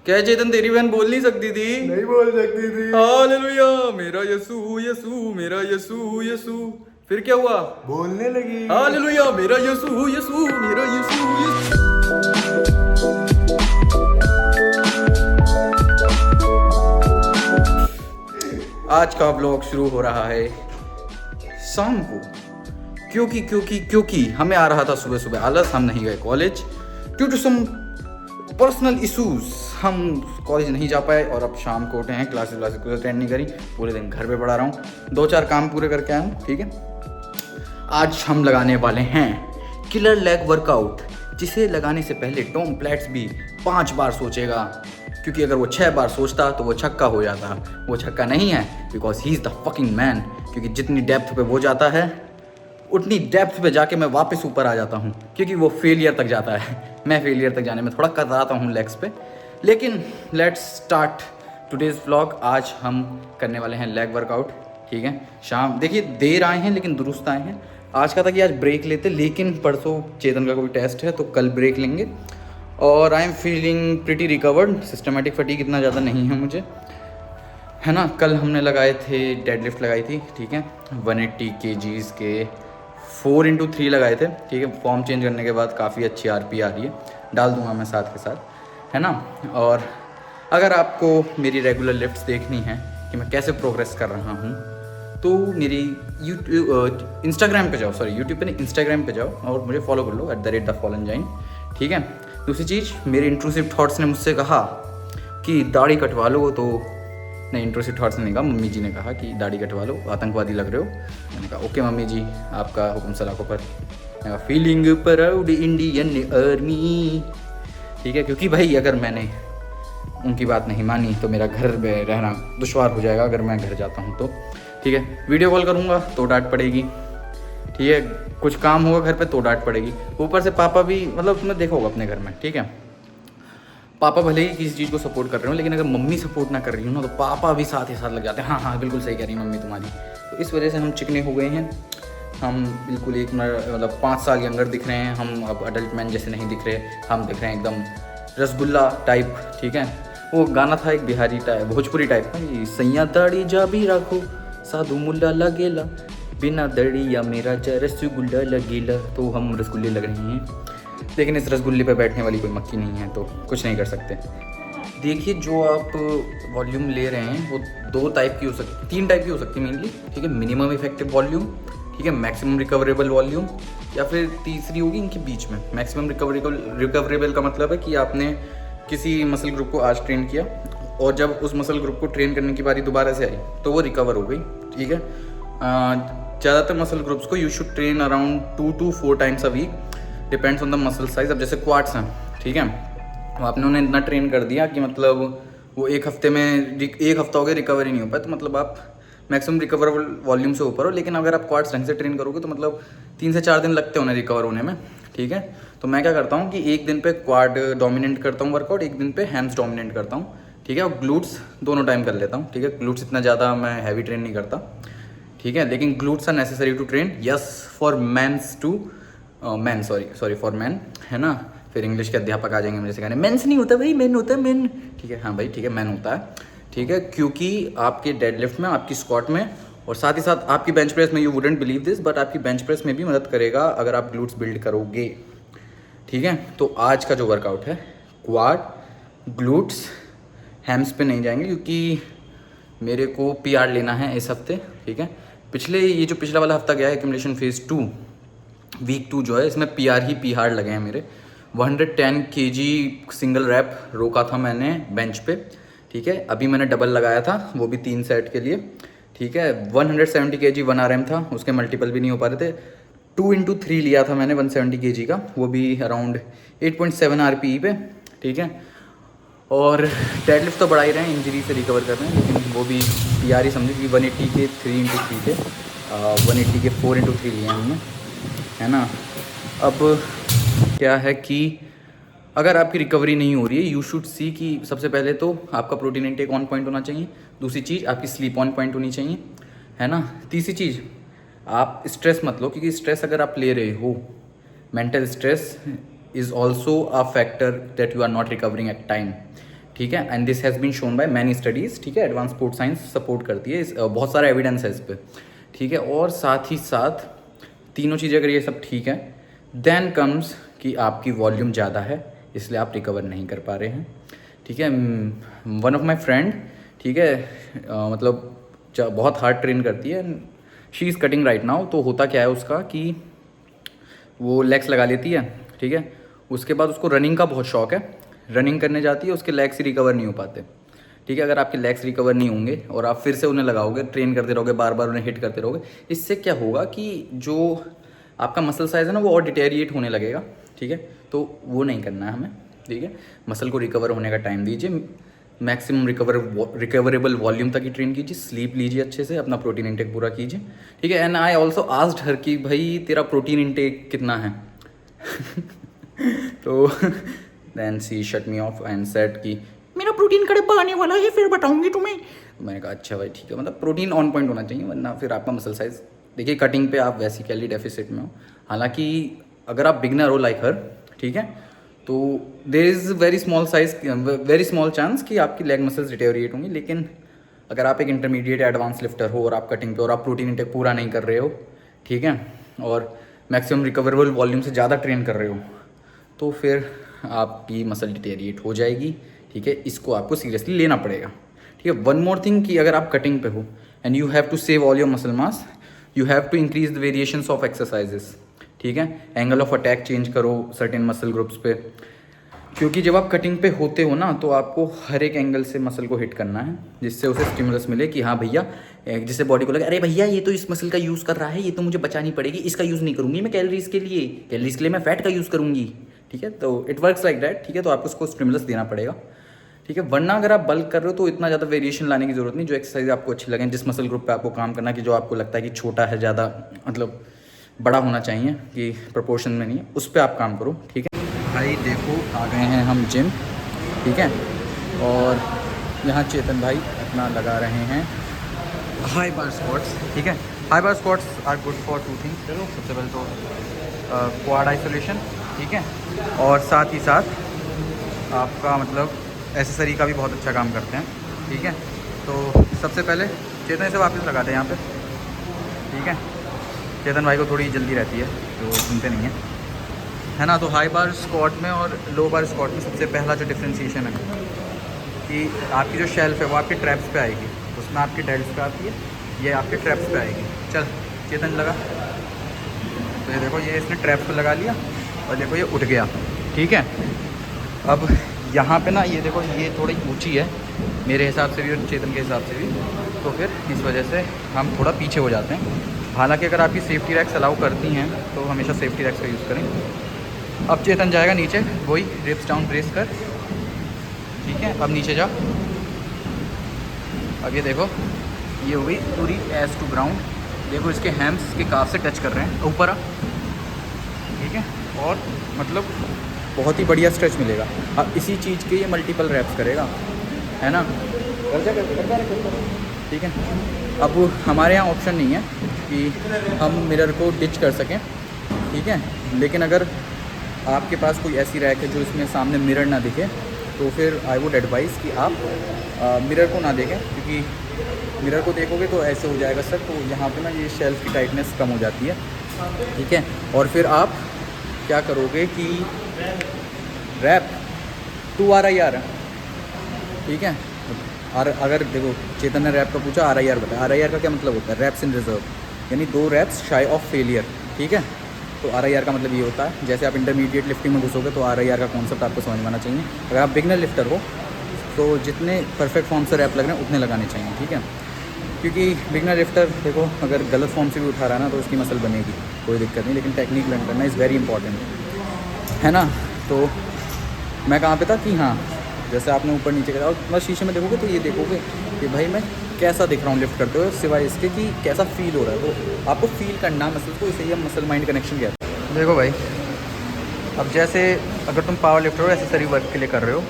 क्या चेतन, तेरी बहन बोल नहीं सकती थी? नहीं बोल सकती थी। हालेलुया, मेरा यीशु यीशु, मेरा यीशु यीशु। फिर क्या हुआ? बोलने लगी। हालेलुया, मेरा यीशु यीशु, मेरा यीशु यीशु। आज का ब्लॉग शुरू हो रहा है शाम को, क्योंकि हमें आ रहा था सुबह सुबह आलस। हम नहीं गए college due to some personal issues. हम कॉलेज नहीं जा पाए और अब शाम को उठे हैं। क्लासेस कुछ अटेंड नहीं करी, पूरे दिन घर पे पड़ा रहा हूँ। 2-4 काम पूरे करके आया हूँ। ठीक है, आज हम लगाने वाले हैं किलर लेग वर्कआउट, जिसे लगाने से पहले टॉम प्लेट्स भी 5 बार सोचेगा, क्योंकि अगर वो 6 बार सोचता तो वो छक्का हो जाता। वो छक्का नहीं है, because he is the fucking man. क्योंकि जितनी डेप्थ पे वो जाता है, उतनी डेप्थ पे जाके मैं वापस ऊपर आ जाता हूँ, क्योंकि वो फेलियर तक जाता है। मैं फेलियर तक जाने में थोड़ा कतराता हूँ लेग्स पे। लेकिन लेट्स स्टार्ट टुडेज़ व्लॉग। आज हम करने वाले हैं लेग वर्कआउट। ठीक है, शाम देखिए देर आए हैं लेकिन दुरुस्त आए हैं। आज का था कि आज ब्रेक लेते, लेकिन परसों चेतन का कोई टेस्ट है तो कल ब्रेक लेंगे। और I am feeling pretty recovered. Systematic fatigue इतना ज़्यादा नहीं है मुझे, है ना। कल हमने लगाए थे, डेडलिफ्ट लगाई थी। ठीक है, 180 kgs के 4x3 लगाए थे। ठीक है, फॉर्म चेंज करने के बाद काफ़ी अच्छी आरपी आ रही है। डाल दूंगा मैं साथ के साथ, है ना। और अगर आपको मेरी रेगुलर लिफ्ट्स देखनी है कि मैं कैसे प्रोग्रेस कर रहा हूँ, तो मेरी यूट्यूब इंस्टाग्राम पे जाओ, सॉरी यूट्यूब पे नहीं, इंस्टाग्राम पे जाओ और मुझे फॉलो कर लो @thefallengiant। ठीक है। दूसरी चीज़, मेरे इंट्रूसिव थॉट्स ने मुझसे कहा कि दाढ़ी कटवा लो, तो नहीं, इंट्रूसिव थॉट्स ने नहीं कहा, मम्मी जी ने कहा कि दाढ़ी कटवा लो, आतंकवादी लग रहे हो। मैंने कहा ओके मम्मी जी, आपका हुक्म सलाखों पर। मैंने कहा फीलिंग प्राउड इंडियन आर्मी। ठीक है, क्योंकि भाई अगर मैंने उनकी बात नहीं मानी तो मेरा घर में रहना दुश्वार हो जाएगा अगर मैं घर जाता हूँ तो। ठीक है, वीडियो कॉल करूँगा तो डांट पड़ेगी। ठीक है, कुछ काम होगा घर पे तो डांट पड़ेगी। ऊपर से पापा भी, मतलब तुमने देखा होगा अपने घर में, ठीक है, पापा भले ही किसी चीज़ को सपोर्ट कर रहे हो, लेकिन अगर मम्मी सपोर्ट ना कर रही हो ना, तो पापा भी साथ ही साथ लग जाते हैं। हाँ हाँ, बिल्कुल सही कह रही है मम्मी तुम्हारी। तो इस वजह से हम चिकने हो गए हैं। हम बिल्कुल एक मतलब 5 साल यंगर दिख रहे हैं। हम अब अडल्ट मैन जैसे नहीं दिख रहे, हम दिख रहे हैं एकदम रसगुल्ला टाइप। ठीक है, वो गाना था एक बिहारी टाइप, भोजपुरी टाइप का, सैया दाढ़ी जा भी रखो, साधु मुल्ला लगेला, बिना दड़ी या मेरा जा रसगुल्ला लगेला। तो हम रसगुल्ले लग रहे हैं, लेकिन इस रसगुल्ले पे बैठने वाली कोई मक्खी नहीं है, तो कुछ नहीं कर सकते। देखिए, जो आप वॉल्यूम ले रहे हैं वो 2 टाइप की हो सकती, 3 टाइप की हो सकती है मेनली। ठीक है, मिनिमम इफेक्टिव वॉल्यूम, ठीक है, मैक्सिमम रिकवरेबल वॉल्यूम, या फिर तीसरी होगी इनके बीच में। मैक्सिमम रिकवरेबल का मतलब है कि आपने किसी मसल ग्रुप को आज ट्रेन किया और जब उस मसल ग्रुप को ट्रेन करने की बारी दोबारा से आई तो वो रिकवर हो गई। ठीक है, ज़्यादातर मसल ग्रुप्स को you should train around 2 to 4 times a week, depends on the muscle size. अब जैसे क्वाड्स हैं, ठीक है, तो आपने उन्हें इतना ट्रेन कर दिया कि मतलब वो एक हफ्ते में, 1 हफ्ता हो गया रिकवर ही नहीं हो पाया, तो मतलब आप मैक्सिमम रिकवरेबल वॉल्यूम से ऊपर हो। लेकिन अगर आप क्वाड्स ढंग से ट्रेन करोगे तो मतलब 3 से 4 दिन लगते हैं उन्हें रिकवर होने में। ठीक है, तो मैं क्या करता हूँ कि एक दिन पे क्वाड डोमिनेंट करता हूँ वर्कआउट, एक दिन पे हैम्स डोमिनेंट करता हूँ। ठीक है, और ग्लूट्स दोनों टाइम कर लेता हूँ। ठीक है, ग्लूट्स इतना ज़्यादा मैं हैवी ट्रेन नहीं करता। ठीक है, लेकिन glutes are necessary to train, yes, for man's to man, sorry for man, है ना। फिर इंग्लिश के अध्यापक आ जाएंगे मुझे सिखाने, मेंस नहीं होता भाई, मैन होता है, मैन। ठीक है, हाँ भाई ठीक है, मैन होता है। ठीक है, क्योंकि आपके डेडलिफ्ट में, आपकी स्क्वाट में और साथ ही साथ आपकी बेंच प्रेस में, you wouldn't believe this, but आपकी बेंच प्रेस में भी मदद करेगा अगर आप ग्लूट्स बिल्ड करोगे। ठीक है, तो आज का जो वर्कआउट है क्वाड, ग्लूट्स, हैम्स पे नहीं जाएंगे क्योंकि मेरे को PR लेना है इस हफ्ते। ठीक है, ये जो पिछला वाला हफ्ता गया है एक्यूमुलेशन फेज़ 2, वीक 2 जो है, इसमें PR लगे हैं मेरे। 110 kg सिंगल रैप रोका था मैंने बेंच पे। ठीक है, अभी मैंने डबल लगाया था, वो भी 3 सेट के लिए। ठीक है, 170 kg 1 RM था, उसके मल्टीपल भी नहीं हो पा रहे थे। 2x3 लिया था मैंने 170 kg का, वो भी अराउंड 8.7 RPE पे। ठीक है, और डेडलिफ्ट तो बढ़ा ही रहे हैं, इंजरी से रिकवर कर रहे हैं, लेकिन वो भी PR ही समझे कि 180 के 3x3 थे, 180 के 4x3 लिए हैं हमने, है ना। अब क्या है कि अगर आपकी रिकवरी नहीं हो रही है, यू शुड सी कि सबसे पहले तो आपका प्रोटीन इंटेक ऑन पॉइंट होना चाहिए। दूसरी चीज़, आपकी स्लीप ऑन पॉइंट होनी चाहिए, है ना। तीसरी चीज़, आप स्ट्रेस मत लो, क्योंकि स्ट्रेस अगर आप ले रहे हो, mental stress is also a factor that you are not recovering at time. ठीक है। And this has been shown by many studies, ठीक है। एडवांस स्पोर्ट्स साइंस सपोर्ट करती है, बहुत सारा एविडेंस है इस पर, ठीक है। और साथ ही साथ तीनों चीज़ें अगर ये सब ठीक है, देन कम्स कि आपकी वॉल्यूम ज़्यादा है इसलिए आप रिकवर नहीं कर पा रहे हैं, ठीक है। वन ऑफ माई फ्रेंड, ठीक है, मतलब बहुत हार्ड ट्रेन करती है, she is cutting right now. तो होता क्या है उसका कि वो लेग्स लगा लेती है, ठीक है। उसके बाद उसको रनिंग का बहुत शौक है, रनिंग करने जाती है, उसके लेग्स ही रिकवर नहीं हो पाते, ठीक है। अगर आपके लेग्स रिकवर नहीं होंगे और आप फिर से उन्हें लगाओगे, ट्रेन करते रहोगे, बार बार उन्हें हिट करते रहोगे, इससे क्या होगा कि जो आपका मसल साइज़ है ना वो और डिटेरिएट होने लगेगा, ठीक है। तो वो नहीं करना है हमें, ठीक है। मसल को रिकवर होने का टाइम दीजिए, मैक्सिमम रिकवरेबल वॉल्यूम तक ही ट्रेन कीजिए, स्लीप लीजिए अच्छे से, अपना प्रोटीन इंटेक पूरा कीजिए, ठीक है। And I also asked her कि भाई तेरा प्रोटीन इंटेक कितना है तो then she shut me off and said कि मेरा प्रोटीन का डिब्बा आने वाला है फिर बताऊंगी तुम्हें। मैंने कहा अच्छा भाई ठीक है, मतलब प्रोटीन ऑन पॉइंट होना चाहिए वरना फिर आपका मसल साइज, देखिए कटिंग पे आप वैसी कैलोरी डेफिसिट में हो। हालांकि अगर आप बिगनर हो लाइक हर, ठीक है, तो there is very small chance कि आपकी लेग मसल्स डिटेरिएट होंगी। लेकिन अगर आप एक इंटरमीडिएट एडवांस लिफ्टर हो और आप कटिंग पे और आप प्रोटीन इंटेक पूरा नहीं कर रहे हो, ठीक है, और मैक्सिमम रिकवरेबल वॉल्यूम से ज़्यादा ट्रेन कर रहे हो, तो फिर आपकी मसल डिटेरिएट हो जाएगी, ठीक है। इसको आपको सीरियसली लेना पड़ेगा, ठीक है। वन मोर थिंग कि अगर आप कटिंग पे हो and you have to save all your muscle mass, you have to increase the variations of exercises, ठीक है। एंगल ऑफ अटैक चेंज करो सर्टेन मसल ग्रुप्स पे, क्योंकि जब आप कटिंग पे होते हो ना तो आपको हर एक एंगल से मसल को हिट करना है जिससे उसे स्टिमुलस मिले कि हाँ भैया, जिससे बॉडी को लगे अरे भैया ये तो इस मसल का यूज़ कर रहा है, ये तो मुझे बचानी पड़ेगी, इसका यूज़ नहीं करूँगी मैं कैलोरीज के लिए मैं फैट का यूज़ करूँगी, ठीक है। तो इट वर्क्स लाइक दैट, ठीक है। तो आपको उसको स्टिमुलस देना पड़ेगा, ठीक है। वरना अगर आप बल्क कर रहे हो तो इतना ज़्यादा वेरिएशन लाने की ज़रूरत नहीं, जो एक्सरसाइज आपको अच्छी लगें, जिस मसल ग्रुप पे आपको काम करना है, कि जो आपको लगता है कि छोटा है, ज़्यादा मतलब बड़ा होना चाहिए कि प्रोपोर्शन में नहीं है, उस पर आप काम करो, ठीक है। भाई देखो आ गए हैं हम जिम, ठीक है, और यहाँ चेतन भाई अपना लगा रहे हैं हाई बार स्क्वाट्स, ठीक है। High bar squats are good for 2 things. चलो सबसे पहले तो क्वाड आइसोलेशन, ठीक है, और साथ ही साथ आपका मतलब एसेसरी का भी बहुत अच्छा काम करते हैं, ठीक है। तो सबसे पहले चेतन से वापस लगाते हैं यहाँ पे, ठीक है। चेतन भाई को थोड़ी जल्दी रहती है तो सुनते नहीं है ना। तो हाई बार स्क्वाट में और लो बार स्क्वाट में सबसे पहला जो डिफ्रेंशिएशन है कि आपकी जो शेल्फ है वो आपके ट्रैप्स पे आएगी, उसमें आपकी डेल्ट्स पे आती है, ये आपके ट्रैप्स पे आएगी। चल चेतन लगा, तो ये देखो ये इसने ट्रैप्स पे लगा लिया और देखो ये उठ गया, ठीक है। अब यहाँ पे ना ये देखो ये थोड़ी ऊंची है मेरे हिसाब से भी और चेतन के हिसाब से भी, तो फिर इस वजह से हम थोड़ा पीछे हो जाते हैं। हालांकि अगर आपकी सेफ्टी रैक्स अलाउ करती हैं तो हमेशा सेफ्टी रैक्स का यूज़ करें। अब चेतन जाएगा नीचे, वही रिप्स डाउन प्रेस कर, ठीक है। अब नीचे जा, अब ये देखो ये हो गई पूरी एस टू ग्राउंड, देखो इसके हैम्स के काफ से टच कर रहे हैं ऊपर आ, ठीक है। और मतलब बहुत ही बढ़िया स्ट्रेच मिलेगा। अब इसी चीज़ के ये मल्टीपल रैप्स करेगा, है ना, ठीक है। अब हमारे यहाँ ऑप्शन नहीं है कि हम मिरर को डिच कर सकें, ठीक है। लेकिन अगर आपके पास कोई ऐसी रैक है जो इसमें सामने मिरर ना दिखे तो फिर आई वुड एडवाइज़ कि आप मिरर को ना देखें, क्योंकि मिरर को देखोगे तो ऐसे हो जाएगा सर, तो यहाँ पे ना ये शेल्फ की टाइटनेस कम हो जाती है, ठीक है। और फिर आप क्या करोगे कि रैप 2 RIR, ठीक है। और अगर देखो चेतन ने रैप का पूछा, RIR बताया। RIR का क्या मतलब होता है? रैप्स इन रिजर्व, यानी 2 रैप्स शाई ऑफ फेलियर, ठीक है। तो RIR का मतलब ये होता है, जैसे आप इंटरमीडिएट लिफ्टिंग में घुसोगे तो RIR का कॉन्सेप्ट आपको समझ में आना चाहिए। अगर आप बिगनर लिफ्टर हो तो जितने परफेक्ट फॉर्म से रैप लग रहे हैं उतने लगाने चाहिए, ठीक है। क्योंकि बिगनर लिफ्टर देखो अगर गलत फॉर्म से भी उठा रहा है ना तो उसकी मसल बनेगी, कोई दिक्कत नहीं, लेकिन टेक्निक लर्न करना इज़ वेरी इंपॉर्टेंट, है ना। तो मैं कहाँ पे था कि हाँ, जैसे आपने ऊपर नीचे करा, और शीशे में देखोगे तो ये देखोगे कि भाई मैं कैसा दिख रहा हूँ लिफ्ट करते हुए, सिवाय इसके कि कैसा फील हो रहा है। तो आपको फील करना मसल को, इसे ही हम मसल माइंड कनेक्शन कहते हैं। देखो भाई, अब जैसे अगर तुम पावर लिफ्टर हो एसेसरी वर्क के लिए कर रहे हो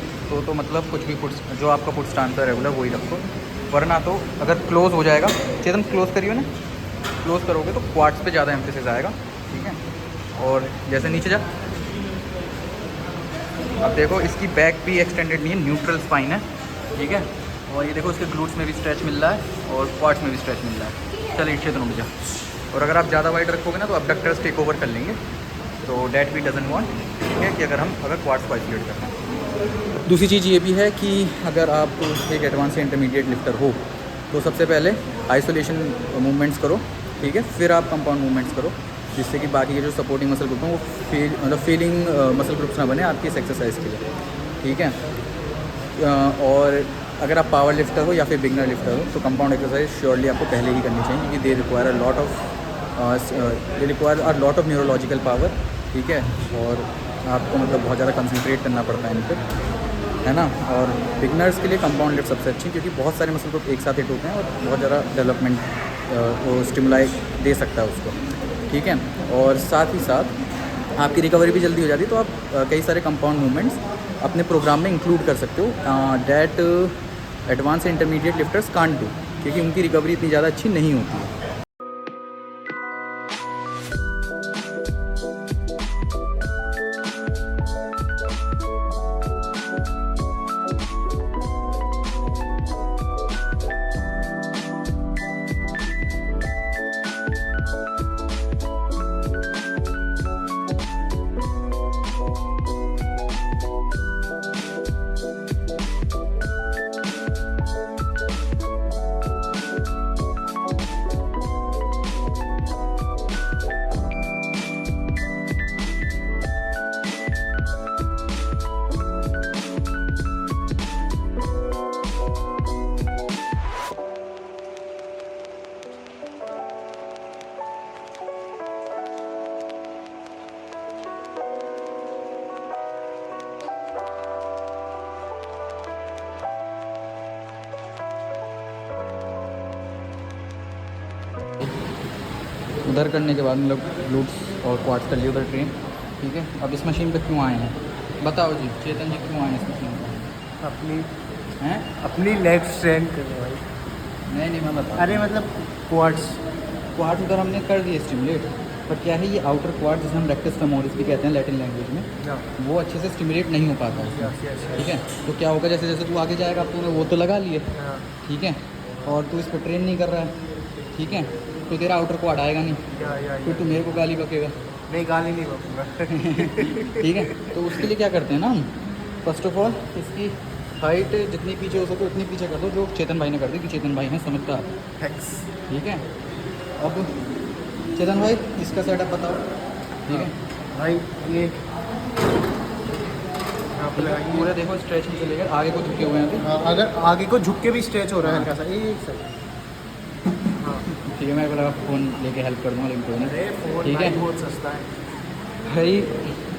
तो मतलब कुछ भी फुट, जो आपका फुट स्टांस है रेगुलर वही रखो, वरना तो अगर क्लोज हो जाएगा, चेतन क्लोज करियो ना, क्लोज करोगे तो क्वाड्स पे ज़्यादा एम्फेसिस आएगा, ठीक है। और जैसे नीचे जा, अब देखो इसकी बैक भी एक्सटेंडेड नहीं है, न्यूट्रल स्पाइन है, ठीक है। और ये देखो इसके ग्लूट्स में भी स्ट्रेच मिल रहा है और क्वाड्स में भी स्ट्रेच मिल रहा है। चलिए क्षेत्र रुक जा। और अगर आप ज़्यादा वाइड रखोगे ना तो अबडक्टर्स टेक ओवर कर लेंगे, तो डैट वी डजंट वांट, ठीक है, कि अगर क्वाड्स को आइसोलेट करना है। दूसरी चीज़ ये भी है कि अगर आप एक एडवांस या इंटरमीडिएट लिफ्टर हो तो सबसे पहले आइसोलेशन मूवमेंट्स करो, ठीक है, फिर आप कंपाउंड मूवमेंट्स करो, जिससे कि बाकी के जो सपोर्टिंग मसल ग्रुप हैं वो फेलिंग मसल ग्रुप्स ना बने आपकी इस एक्सरसाइज के लिए, ठीक है। और अगर आप पावर लिफ्टर हो या फिर बिगनर लिफ्टर हो तो कंपाउंड एक्सरसाइज श्योरली आपको पहले ही करनी चाहिए, क्योंकि they require a lot of neurological power, ठीक है। और आपको मतलब बहुत ज़्यादा कंसंट्रेट करना पड़ता है इन पर, है ना। और बिगनर्स के लिए कंपाउंड लिफ्ट सबसे अच्छी, क्योंकि बहुत सारे मसल ग्रुप एक साथ हिट होते हैं और बहुत ज़्यादा डेवलपमेंट वो स्टिमुलाई दे सकता है उसको, ठीक है। और साथ ही साथ आपकी रिकवरी भी जल्दी हो जाती है, तो आप कई सारे कंपाउंड मूवमेंट्स अपने प्रोग्राम में इंक्लूड कर सकते हो that advance intermediate lifters can't do, क्योंकि उनकी रिकवरी इतनी ज़्यादा अच्छी नहीं होती है। उधर करने के बाद मतलब ग्लूट्स और क्वाड्स कर लिए उधर ट्रेन, ठीक है। अब इस मशीन पे क्यों आए हैं बताओ जी, चेतन जी क्यों आए हैं इस मशीन पर? अपनी लेग स्ट्रेंथ करो भाई। नहीं मैं बता, अरे मतलब क्वाड्स उधर हमने कर दिए स्टिमुलेट, पर क्या है ये आउटर क्वाड जिसे हम रेक्टस फेमोरिस भी कहते हैं लैटिन लैंग्वेज में, वो अच्छे से स्टिमुलेट नहीं हो पाता है, ठीक है। तो क्या होगा, जैसे जैसे तू आगे जाएगा तूने वो तो लगा लिए, ठीक है, और तू इस पर ट्रेन नहीं कर रहा है, ठीक है, तो तेरा आउटर क्वाड आएगा नहीं, फिर तू मेरे को गाली बकेगा। नहीं गाली नहीं बकूंगा। ठीक है, तो उसके लिए क्या करते हैं ना हम, फर्स्ट ऑफ ऑल इसकी हाइट जितनी पीछे हो सके उतनी पीछे कर दो, जो चेतन भाई ने कर दी, कि चेतन भाई हैं समझदार, ठीक है। अब चेतन भाई इसका सेटअप बताओ, ठीक है भाई। ये पूरा देखो स्ट्रेच में चले गए, आगे को झुके हुए हैं अभी, अगर आगे को झुक के भी स्ट्रेच हो रहा है हल्का सा, एक सही। ठीक है, मैं बोला फ़ोन लेके हेल्प कर दूँगा, लेकिन कोई नहीं, ठीक है, बहुत सस्ता है भाई।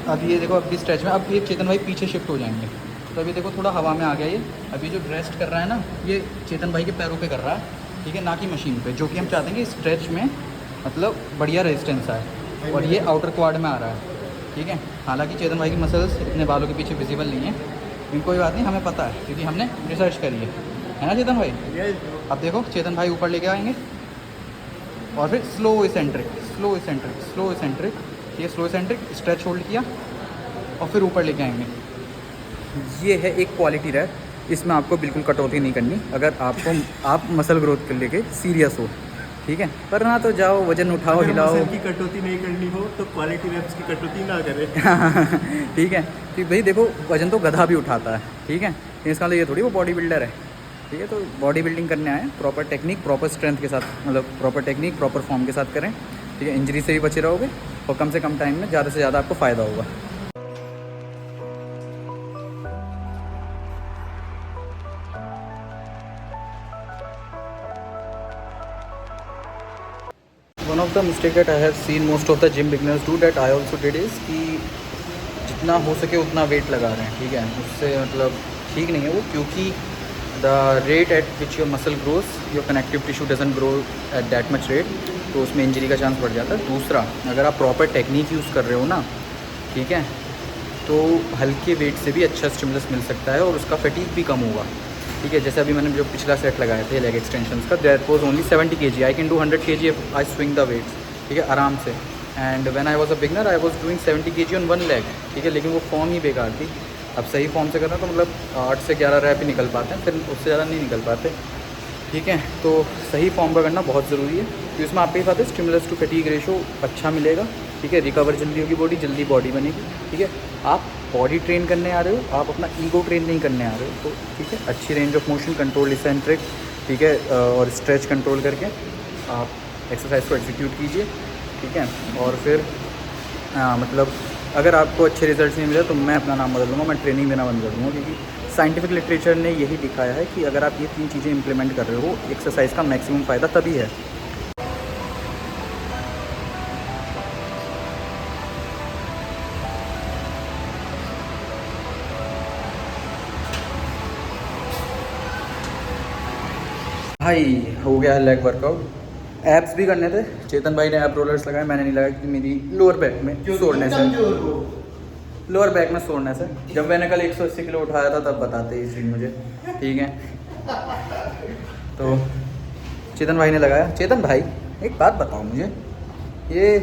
अब ये देखो अभी स्ट्रेच में, अब ये चेतन भाई पीछे शिफ्ट हो जाएंगे, तो अभी देखो थोड़ा हवा में आ गया ये, अभी जो रेस्ट कर रहा है ना ये चेतन भाई के पैरों पे कर रहा है, ठीक है, ना कि मशीन पे, जो कि हम चाहते हैं कि स्ट्रेच में मतलब बढ़िया रेजिस्टेंस आए, और ये आउटर क्वाड में आ रहा है, ठीक है। हालांकि चेतन भाई की मसल्स इतने बालों के पीछे विजिबल नहीं है, लेकिन कोई बात नहीं, हमें पता है क्योंकि हमने रिसर्च करी है ना चेतन भाई। अब देखो चेतन भाई ऊपर लेके आएंगे और फिर स्लो इसेंट्रिक, ये स्लो इसेंट्रिक स्ट्रेच होल्ड किया और फिर ऊपर लेके आएंगे। ये है एक क्वालिटी रैप, इसमें आपको बिल्कुल कटौती नहीं करनी अगर आप मसल ग्रोथ के लेके सीरियस हो, ठीक है। पर ना तो जाओ वजन उठाओ, हिलाओ, की कटौती नहीं करनी हो तो क्वालिटी रैप्स की कटौती ना करें। ठीक है, कि भाई देखो वजन तो गधा भी उठाता है, ठीक है, इसका मतलब ये थोड़ी वो बॉडी बिल्डर है, ठीक है। तो बॉडी बिल्डिंग करने आए, प्रॉपर टेक्निक प्रॉपर स्ट्रेंथ के साथ, मतलब प्रॉपर टेक्निक प्रॉपर फॉर्म के साथ करें, ठीक है। इंजरी से भी बचे रहोगे और कम से कम टाइम में ज़्यादा से ज़्यादा आपको फ़ायदा होगा। One of the mistake that I have seen most of the gym beginners do, that I also did, is कि जितना हो सके उतना वेट लगा रहे हैं, ठीक है। उससे मतलब ठीक नहीं है वो, क्योंकि the rate at which your muscle grows, your connective tissue doesn't grow at that much rate, तो उसमें इंजरी का चांस बढ़ जाता है। दूसरा, अगर आप प्रॉपर टेक्निक यूज़ कर रहे हो ना, ठीक है, तो हल्के वेट से भी अच्छा स्टिमुलस मिल सकता है और उसका फटीग भी कम होगा, ठीक है। जैसे अभी मैंने जो पिछला सेट लगाए थे लेग एक्सटेंशंस का, that was only 70 kg, I can do 100 kg if I swing the weights, ठीक है, आराम से। And when I was a beginner I was doing 70 kg on one leg, ठीक है, लेकिन वो फॉर्म ही बेकार थी, अब सही फॉर्म से करना तो मतलब 8 से 11 रैप ही निकल पाते हैं, फिर उससे ज़्यादा नहीं निकल पाते। ठीक है, तो सही फॉर्म का करना बहुत ज़रूरी है, क्योंकि उसमें आपके साथ स्टिमुलस टू फैटीग रेशो अच्छा मिलेगा। ठीक है, रिकवर जल्दी होगी बॉडी, जल्दी बॉडी बनेगी। ठीक है, आप बॉडी ट्रेन करने आ रहे हो, आप अपना ईगो ट्रेन नहीं करने आ रहे हो। तो ठीक है, अच्छी range of motion, control eccentric, ठीक है, और स्ट्रेच कंट्रोल करके आप एक्सरसाइज को एग्जीक्यूट कीजिए। ठीक है, और फिर मतलब अगर आपको अच्छे रिजल्ट्स नहीं मिले तो मैं अपना नाम बदल दूँगा, मैं ट्रेनिंग देना बंद कर दूँगा, क्योंकि साइंटिफिक लिटरेचर ने यही दिखाया है कि अगर आप ये 3 चीज़ें इंप्लीमेंट कर रहे हो, एक्सरसाइज का मैक्सिमम फ़ायदा तभी है। भाई हो गया है लेग वर्कआउट। एब्स भी करने थे, चेतन भाई ने एब रोलर्स लगाए, मैंने नहीं लगाया क्योंकि मेरी लोअर बैक में सोरनेस है। लोअर बैक में सोरनेस है। जब मैंने कल 180 किलो उठाया था तब बताते इस दिन मुझे। ठीक है, तो चेतन भाई ने लगाया। चेतन भाई एक बात बताओ मुझे, ये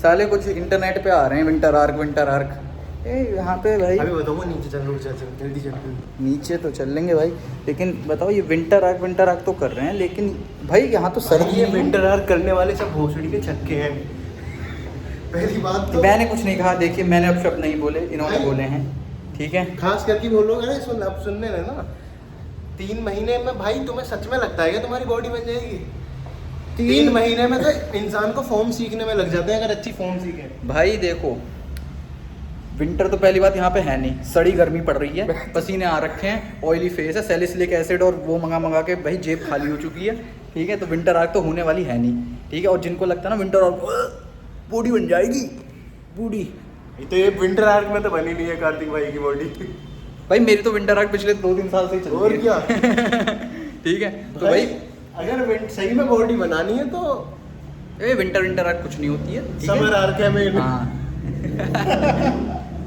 साले कुछ इंटरनेट पे आ रहे हैं विंटर आर्क, यहाँ पे भाई अभी बताओ नीचे चल जल्दी चल। नीचे तो चल लेंगे भाई, लेकिन बताओ ये विंटर आर्क तो कर रहे हैं, लेकिन भाई यहाँ तो सर्दी ये है। विंटर आर्क करने वाले सब भोसड़ी के छक्के हैं। पहली बात तो मैंने कुछ नहीं कहा, देखिए मैंने अब शब्द नहीं बोले, इन्होंने बोले हैं। ठीक है, खास करके वो लोग अरे सुन अब सुनने रहे ना, 3 महीने में भाई तुम्हें सच में लगता है कि तुम्हारी बॉडी बन जाएगी? 3 महीने में तो इंसान को फॉर्म सीखने में लग जाते हैं, अगर अच्छी फॉर्म सीखे। भाई देखो विंटर तो पहली बात यहाँ पे है नहीं, सड़ी गर्मी पड़ रही है, पसीने आ रखे हैं, ऑयली फेस है, सैलिसिलिक एसिड और वो मंगा के भाई जेब खाली हो चुकी है। ठीक है, तो विंटर आर्क तो होने वाली है नहीं। ठीक है, और जिनको लगता है ना विंटर आर्क बॉडी बन जाएगी बूढ़ी, तो ये विंटर आर्क में तो बनी नहीं है कार्तिक भाई की बॉडी। भाई मेरी तो विंटर आर्क पिछले 2-3 साल से ही चल रही है। और क्या ठीक है, तो भाई अगर सही में बॉडी बनानी है तो विंटर आर्क कुछ नहीं होती है। समर आर्क है main.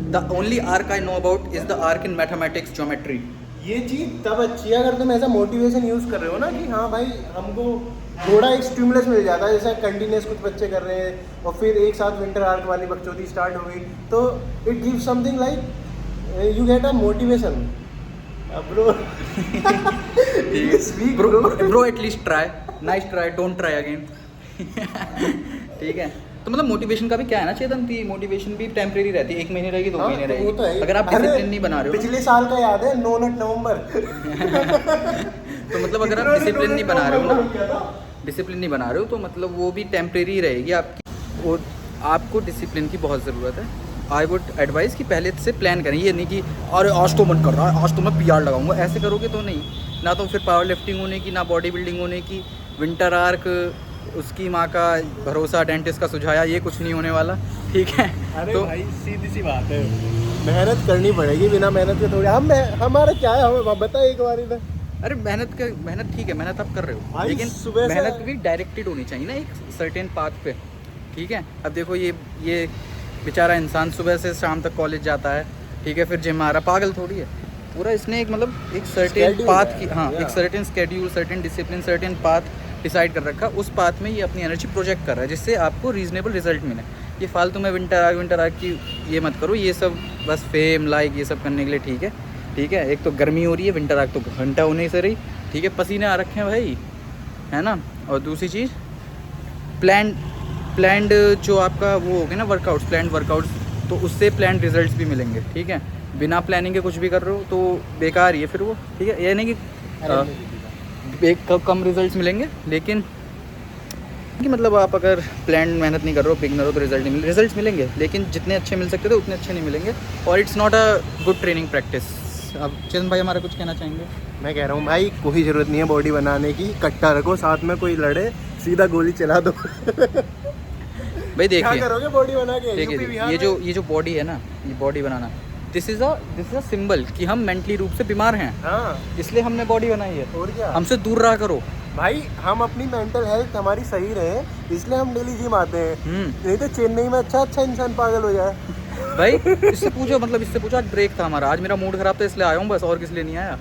The only arc I know about is the arc in mathematics geometry. ये चीज तब अच्छी है अगर तुम ऐसा मोटिवेशन यूज कर रहे हो ना कि हाँ भाई हमको थोड़ा एक स्टिमुलस मिल जाता है, जैसे कंटिन्यूस कुछ बच्चे कर रहे हैं और फिर एक साथ विंटर आर्क वाली बकचोदी स्टार्ट हो गई, तो it give something like you get a motivation bro. Bro at least try, nice try, don't try again. ठीक है, तो मतलब मोटिवेशन का भी क्या है ना चेतन, की मोटिवेशन भी टेम्परेरी रहती है, 1 महीने रहेगी 2 महीने रहेगी। तो अगर आप डिसिप्लिन नहीं बना रहे हो, पिछले साल का याद है नवंबर। तो मतलब अगर आप डिसिप्लिन नहीं बना रहे हो ना, डिसिप्लिन नहीं बना रहे हो तो मतलब वो भी टेम्परेरी रहेगी आपकी, और आपको डिसिप्लिन की बहुत ज़रूरत है। आई वुड एडवाइस कि पहले से प्लान करें, ये नहीं कि अरे आज तो मन कर रहा है आज तो मैं PR लगाऊंगा, ऐसे करोगे तो नहीं, ना तो फिर पावर लिफ्टिंग होने की, ना बॉडी बिल्डिंग होने की। विंटर आर्क उसकी माँ का भरोसा, डेंटिस्ट का सुझाया, ये कुछ नहीं होने वाला। ठीक है, अरे तो भाई सीधी सी बात है, मेहनत करनी पड़ेगी, बिना मेहनत के थोड़ी हमारा क्या है, हमें बता एक बार इधर। अरे मेहनत ठीक है, मेहनत आप कर रहे हो, भाई लेकिन सुबह से- मेहनत भी डायरेक्टेड होनी चाहिए ना एक सर्टेन पाथ पे। ठीक है, अब देखो ये बेचारा इंसान सुबह से शाम तक कॉलेज जाता है, ठीक है, फिर जिम आ रहा, पागल थोड़ी है पूरा, इसने एक मतलब एक सर्टेन Schedule पाथ है, की, हाँ एक certain schedule, certain discipline, certain path decide कर रखा, उस पाथ में ये अपनी एनर्जी प्रोजेक्ट कर रहा है, जिससे आपको रीजनेबल रिजल्ट मिले। ये फालतू में विंटर आर्क की ये मत करो, ये सब बस फेम लाइक ये सब करने के लिए। ठीक है, ठीक है, एक तो गर्मी हो रही है, विंटर आर्क तो घंटा होने से रही। ठीक है, पसीने आ रखे हैं भाई, है ना। और दूसरी चीज़ प्लान्ड जो आपका वो हो गया ना वर्कआउट्स, प्लान्ड वर्कआउट्स, तो उससे प्लान्ड रिजल्ट्स भी मिलेंगे। ठीक है, बिना प्लानिंग के कुछ भी कर रहे हो तो बेकार ही है फिर वो। ठीक है, ये नहीं कि कम रिजल्ट्स मिलेंगे, लेकिन कि मतलब आप अगर प्लान मेहनत नहीं कर रहे हो, बिगनर हो, तो रिजल्ट्स मिलेंगे, लेकिन जितने अच्छे मिल सकते थे उतने अच्छे नहीं मिलेंगे, और it's not a good training practice. अब चेतन भाई हमारा कुछ कहना चाहेंगे? मैं कह रहा हूँ भाई कोई ज़रूरत नहीं है बॉडी बनाने की, कट्टा रखो साथ में, कोई लड़े सीधा गोली चला दो। भाई क्या देखिए, करोगे बॉडी बना के? देखिए यूपी बिहार ये जो बॉडी है ना, ये body banana, this is a symbol कि हम मेंटली रूप से बीमार हैं, हाँ, इसलिए हमने बॉडी बनाई है। और क्या हमसे दूर रहा करो भाई, हम अपनी मेंटल हेल्थ हमारी सही रहे इसलिए हम डेली जिम आते हैं, नहीं तो चेन्नई में अच्छा इंसान पागल हो जाए। भाई। इससे पूछो आज ब्रेक था हमारा, आज मेरा मूड खराब था इसलिए आया हूँ बस, और किस लिए नहीं आया।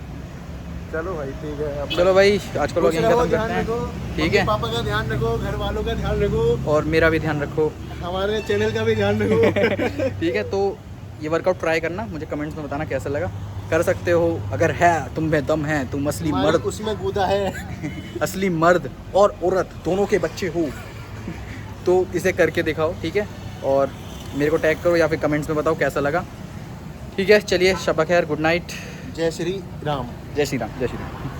चलो भाई ठीक है, अपना चलो भाई आज का व्लॉग यहीं खत्म ध्यान करते रखो, हैं। ठीक है, पापा का ध्यान रखो, घर वालों का ध्यान रखो, और मेरा भी ध्यान रखो, हमारे चैनल का भी ध्यान रखो। ठीक है। तो ये वर्कआउट ट्राई करना, मुझे कमेंट्स में बताना कैसा लगा। कर सकते हो अगर है तुम में दम है, तुम असली मर्द, उसमें गुदा है असली मर्द और औरत दोनों के बच्चे हो तो इसे करके दिखाओ, ठीक है। और मेरे को टैग करो या फिर कमेंट्स में बताओ कैसा लगा, ठीक है। चलिए शब खैर, गुड नाइट, जय श्री राम। जय श्री राम, जय श्री राम।